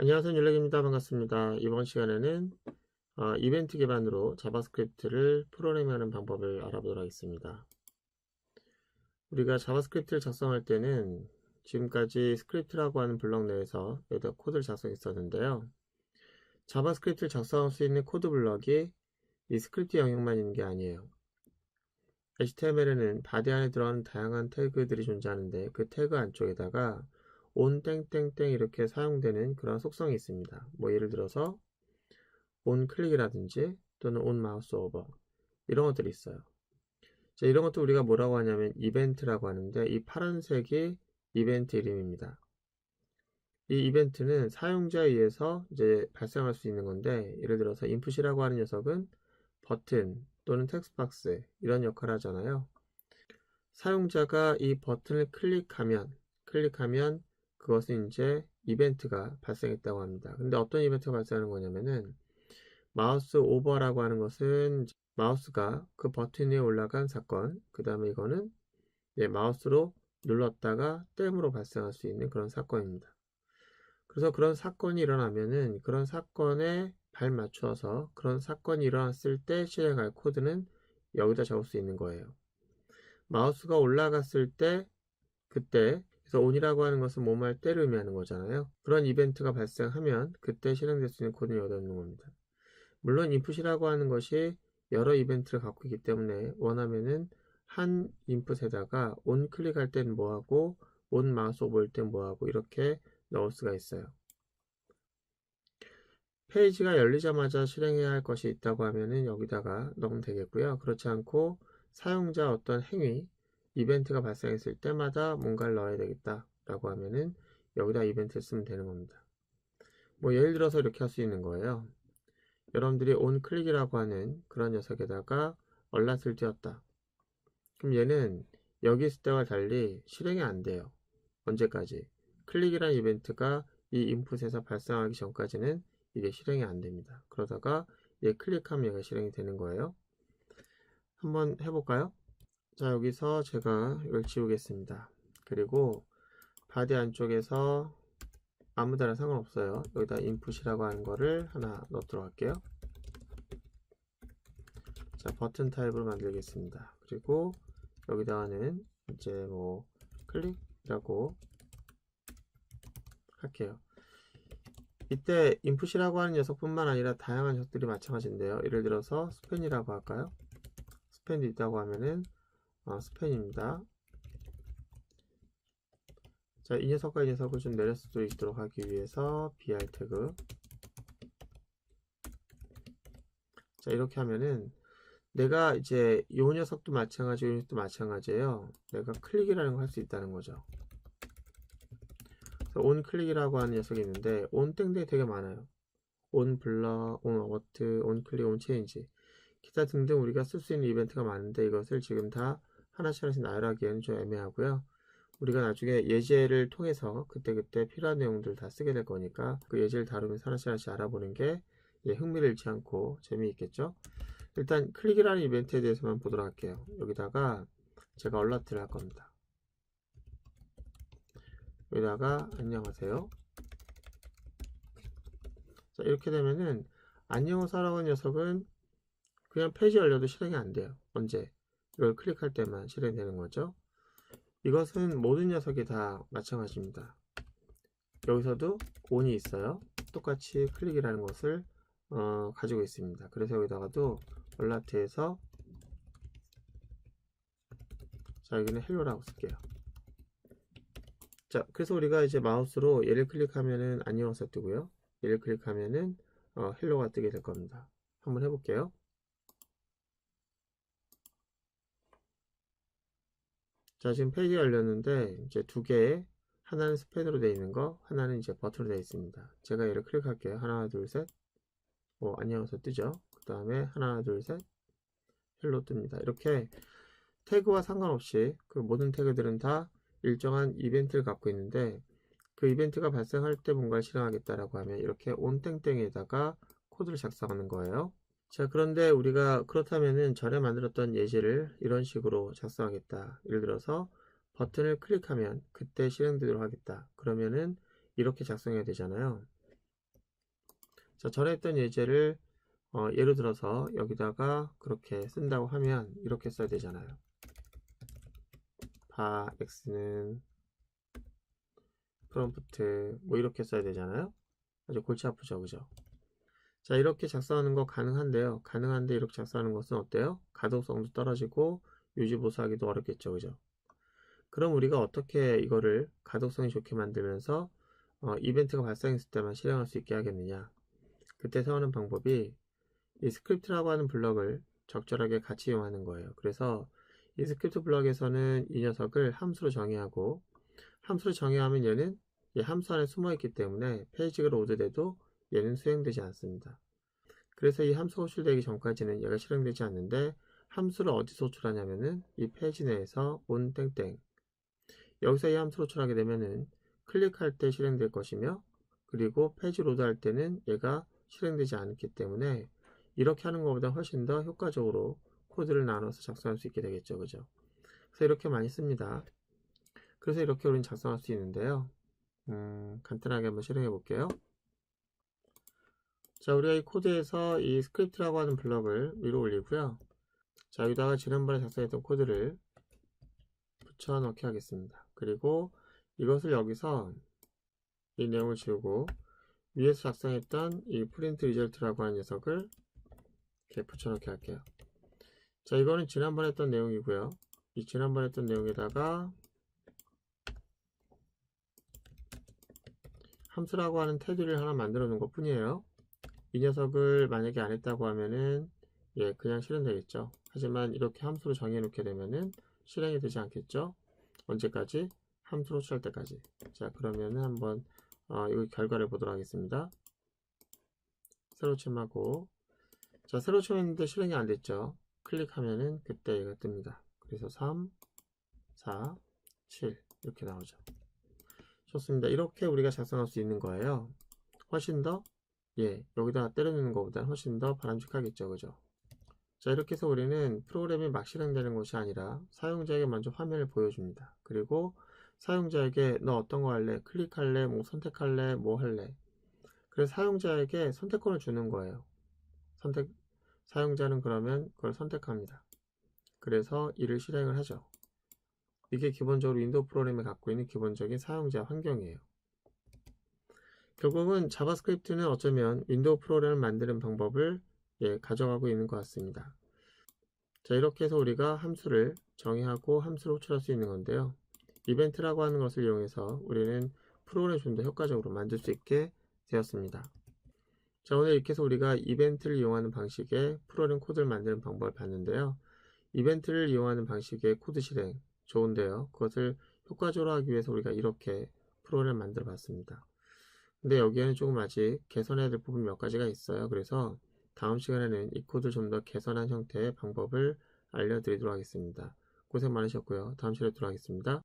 안녕하세요. 율렉입니다. 반갑습니다. 이번 시간에는 이벤트 기반으로 자바스크립트를 프로그래밍하는 방법을 알아보도록 하겠습니다. 우리가 자바스크립트를 작성할 때는 지금까지 스크립트라고 하는 블록 내에서 여기다 코드를 작성했었는데요. 자바스크립트를 작성할 수 있는 코드 블럭이 이 스크립트 영역만 있는 게 아니에요. HTML에는 바디 안에 들어가는 다양한 태그들이 존재하는데 그 태그 안쪽에다가 on 땡땡땡 이렇게 사용되는 그런 속성이 있습니다. 뭐 예를 들어서 on 클릭이라든지 또는 on 마우스 오버 이런 것들이 있어요. 자, 이런 것도 우리가 뭐라고 하냐면 이벤트라고 하는데 이 파란색이 이벤트 이름입니다. 이 이벤트는 사용자에 의해서 이제 발생할 수 있는 건데 예를 들어서 인풋이라고 하는 녀석은 버튼 또는 텍스트박스 이런 역할을 하잖아요. 사용자가 이 버튼을 클릭하면 그것은 이제 이벤트가 발생했다고 합니다. 근데 어떤 이벤트가 발생하는 거냐면은 마우스 오버라고 하는 것은 마우스가 그 버튼 위에 올라간 사건, 그 다음에 이거는 마우스로 눌렀다가 땜으로 발생할 수 있는 그런 사건입니다. 그래서 그런 사건이 일어나면은 그런 사건에 발맞추어서 그런 사건이 일어났을 때 실행할 코드는 여기다 적을 수 있는 거예요. 마우스가 올라갔을 때 그때 그래서 on이라고 하는 것은 뭐뭐 할 때를 의미하는 거잖아요. 그런 이벤트가 발생하면 그때 실행될 수 있는 코드는 여기다 넣는 겁니다. 물론 인풋이라고 하는 것이 여러 이벤트를 갖고 있기 때문에 원하면은 한 인풋에다가 on 클릭할 땐 뭐하고 on 마우스 오버일 땐 뭐하고 이렇게 넣을 수가 있어요. 페이지가 열리자마자 실행해야 할 것이 있다고 하면은 여기다가 넣으면 되겠고요. 그렇지 않고 사용자 어떤 행위, 이벤트가 발생했을 때마다 뭔가를 넣어야 되겠다 라고 하면은 여기다 이벤트를 쓰면 되는 겁니다. 뭐 예를 들어서 이렇게 할 수 있는 거예요. 여러분들이 on 클릭이라고 하는 그런 녀석에다가 얼랏을 띄웠다. 그럼 얘는 여기 있을 때와 달리 실행이 안 돼요. 언제까지? 클릭이라는 이벤트가 이 인풋에서 발생하기 전까지는 이게 실행이 안 됩니다. 그러다가 얘 클릭하면 얘가 실행이 되는 거예요. 한번 해볼까요? 자, 여기서 제가 이걸 지우겠습니다. 그리고 바디 안쪽에서 아무데나 상관없어요. 여기다 인풋이라고 하는 거를 하나 넣도록 할게요. 자, 버튼 타입으로 만들겠습니다. 그리고 여기다가는 이제 뭐 클릭이라고 할게요. 이때 인풋이라고 하는 녀석뿐만 아니라 다양한 녀석들이 마찬가지인데요. 예를 들어서 스팬이라고 할까요? 스팬도 있다고 하면은 스팬입니다. 자, 이 녀석과 이 녀석을 좀 내릴 수도 있도록 하기 위해서 br 태그. 자, 이렇게 하면은 내가 이제 이 녀석도 마찬가지고 이 녀석도 마찬가지예요. 내가 클릭이라는 걸 할 수 있다는 거죠. 온 클릭이라고 하는 녀석이 있는데 온 땡땡이 되게 많아요. 온 블럭, 온 어버트, 온 클릭, 온 체인지 기타 등등 우리가 쓸 수 있는 이벤트가 많은데 이것을 지금 다 하나씩 나열하기에는 좀 애매하고요. 우리가 나중에 예제를 통해서 그때그때 필요한 내용들 다 쓰게 될 거니까 그 예제를 다루면서 하나씩 알아보는 게 흥미를 잃지 않고 재미있겠죠. 일단 클릭이라는 이벤트에 대해서만 보도록 할게요. 여기다가 제가 얼라트를 할 겁니다. 여기다가 안녕하세요. 자, 이렇게 되면은 안녕하세요라고 하는 녀석은 그냥 페이지 열려도 실행이 안 돼요. 언제? 이걸 클릭할 때만 실행되는 거죠. 이것은 모든 녀석이 다 마찬가지입니다. 여기서도 on이 있어요. 똑같이 클릭이라는 것을 가지고 있습니다. 그래서 여기다가도 얼라트에서 자, 여기는 헬로라고 쓸게요. 자, 그래서 우리가 이제 마우스로 얘를 클릭하면은 안녕하세요 뜨고요. 얘를 클릭하면은 헬로가 뜨게 될 겁니다. 한번 해볼게요. 자, 지금 페이지가 열렸는데 이제 두 개에 하나는 스펜으로 되어 있는 거, 하나는 이제 버튼으로 되어 있습니다. 제가 얘를 클릭할게요. 하나, 둘, 셋. 안녕하세요 뜨죠. 그 다음에 하나, 둘, 셋. 헬로 뜹니다. 이렇게 태그와 상관없이 그 모든 태그들은 다 일정한 이벤트를 갖고 있는데 그 이벤트가 발생할 때 뭔가를 실행하겠다라고 하면 이렇게 온땡땡에다가 코드를 작성하는 거예요. 자, 그런데 우리가 그렇다면은 전에 만들었던 예제를 이런 식으로 작성하겠다. 예를 들어서 버튼을 클릭하면 그때 실행되도록 하겠다. 그러면은 이렇게 작성해야 되잖아요. 자, 전에 했던 예제를 예를 들어서 여기다가 그렇게 쓴다고 하면 이렇게 써야 되잖아요. 바 x는 프롬프트 뭐 이렇게 써야 되잖아요. 아주 골치 아프죠, 그죠? 자, 이렇게 작성하는 거 가능한데요. 가능한데 이렇게 작성하는 것은 어때요? 가독성도 떨어지고 유지보수하기도 어렵겠죠, 그죠? 그럼 우리가 어떻게 이거를 가독성이 좋게 만들면서 이벤트가 발생했을 때만 실행할 수 있게 하겠느냐? 그때 사용하는 방법이 이 스크립트라고 하는 블럭을 적절하게 같이 이용하는 거예요. 그래서 이 스크립트 블럭에서는 이 녀석을 함수로 정의하고, 함수로 정의하면 얘는 이 함수 안에 숨어 있기 때문에 페이지가 로드돼도 얘는 수행되지 않습니다. 그래서 이 함수가 호출되기 전까지는 얘가 실행되지 않는데, 함수를 어디서 호출하냐면은 이 페이지 내에서 on 땡땡, 여기서 이 함수를 호출하게 되면은 클릭할 때 실행될 것이며, 그리고 페이지 로드할 때는 얘가 실행되지 않기 때문에 이렇게 하는 것보다 훨씬 더 효과적으로 코드를 나눠서 작성할 수 있게 되겠죠, 그죠? 그래서 이렇게 많이 씁니다. 그래서 이렇게 우리는 작성할 수 있는데요. 간단하게 한번 실행해 볼게요. 자, 우리가 이 코드에서 이 스크립트라고 하는 블럭을 위로 올리고요. 자, 여기다가 지난번에 작성했던 코드를 붙여 넣기 하겠습니다. 그리고 이것을 여기서 이 내용을 지우고 위에서 작성했던 이 프린트 리절트라고 하는 녀석을 이렇게 붙여 넣기 할게요. 자, 이거는 지난번에 했던 내용이고요. 이 지난번에 했던 내용에다가 함수라고 하는 테두리를 하나 만들어 놓은 것 뿐이에요. 이 녀석을 만약에 안 했다고 하면은 그냥 실행되겠죠. 하지만 이렇게 함수로 정해 놓게 되면은 실행이 되지 않겠죠. 언제까지? 함수로 호출할 때까지. 자, 그러면은 한번 이거 결과를 보도록 하겠습니다. 새로 침하고, 자, 새로 침했는데 실행이 안 됐죠. 클릭하면은 그때 얘가 뜹니다. 그래서 3, 4, 7 이렇게 나오죠. 좋습니다. 이렇게 우리가 작성할 수 있는 거예요. 훨씬 더 여기다 때려넣는 것보다 훨씬 더 바람직하겠죠, 그죠? 자, 이렇게 해서 우리는 프로그램이 막 실행되는 것이 아니라 사용자에게 먼저 화면을 보여줍니다. 그리고 사용자에게 너 어떤 거 할래? 클릭할래? 뭐 선택할래? 뭐 할래? 그래서 사용자에게 선택권을 주는 거예요. 사용자는 그러면 그걸 선택합니다. 그래서 이를 실행을 하죠. 이게 기본적으로 윈도우 프로그램이 갖고 있는 기본적인 사용자 환경이에요. 결국은 자바스크립트는 어쩌면 윈도우 프로그램을 만드는 방법을 가져가고 있는 것 같습니다. 자, 이렇게 해서 우리가 함수를 정의하고 함수를 호출할 수 있는 건데요. 이벤트라고 하는 것을 이용해서 우리는 프로그램을 좀 더 효과적으로 만들 수 있게 되었습니다. 자, 오늘 이렇게 해서 우리가 이벤트를 이용하는 방식의 프로그램 코드를 만드는 방법을 봤는데요. 이벤트를 이용하는 방식의 코드 실행 좋은데요. 그것을 효과적으로 하기 위해서 우리가 이렇게 프로그램을 만들어 봤습니다. 근데 여기에는 조금 아직 개선해야 될 부분 몇 가지가 있어요. 그래서 다음 시간에는 이 코드를 좀 더 개선한 형태의 방법을 알려드리도록 하겠습니다. 고생 많으셨고요. 다음 시간에 뵙도록 하겠습니다.